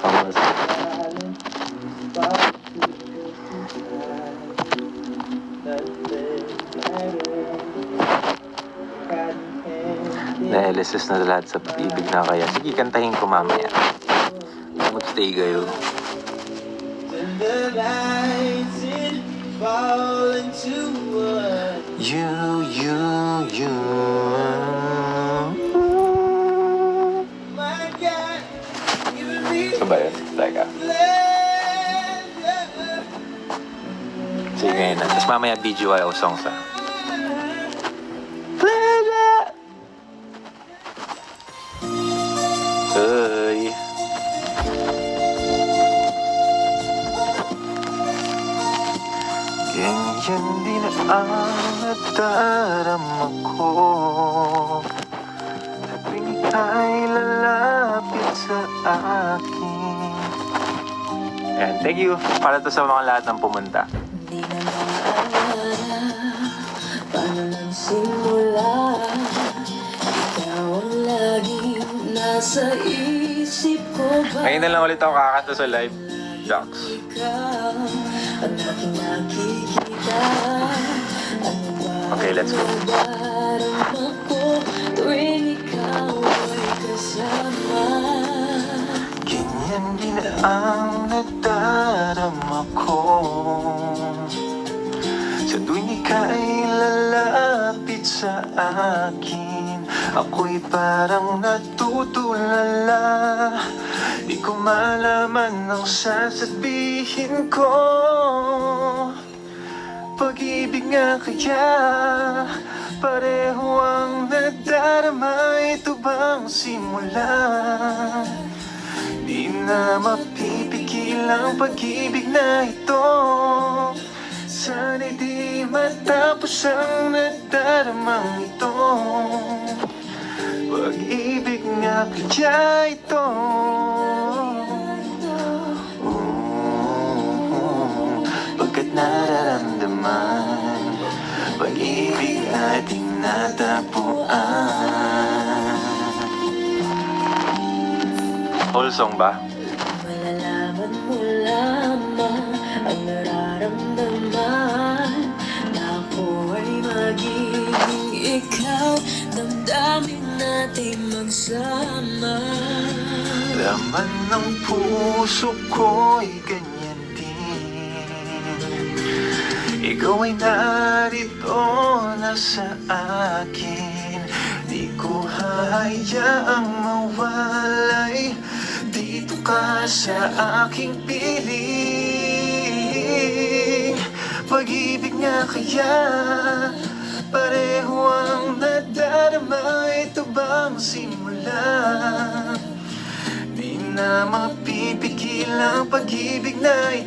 Pangwas. Na-LSS na lahat sa pag-ibig na kaya. Sige, kantahin ko mamaya. Magstay kayo. You. Ito ba yun? Teka. Sige ngayon na. Tapos mamaya BGYO songs ah. Uy. Ganyan din ang nadarama ko sa tuwing ika'y lalapit sa akin. Ayan, thank you. Para to sa mga lahat ng pumunta. Hindi na maalala paano nagsimula. Ikaw ang laging nasa isip ko ba? Ngayon na lang ulit ako kakanta sa live. Jocks. Ikaw ang aking nakikita. Ano ba Okay, let's go. ang nadarama ko tuwing ikaw ay kasama? Ganyan din ang nadarama ko sa tuwing ika'y lalapit sa akin. Ako'y parang natutulala, di ko malaman ang sasabihin ko. Pag-ibig nga kaya pareho ang nadarama. Ito bang simula? Di na mapipigil ang pag-ibig na ito. Sana'y di matapos ang nadaramang ito. Pag-ibig nga kaya ito. Pagkat nararamdaman pag-ibig ating natapuan. Whole song ba? Malalaman mo lamang ang nararamdaman na ako ay magiging ikaw. Damdamin natin magsama. Laman ng puso ko'y ganyan din. Ikaw ay narito na sa akin. Di ko hayaang mawalay. Dito ka sa aking piling. Pag-ibig nga kaya pareho ang nadarama. Ito bang simula? Di na mapipigil ang pag-ibig na ito.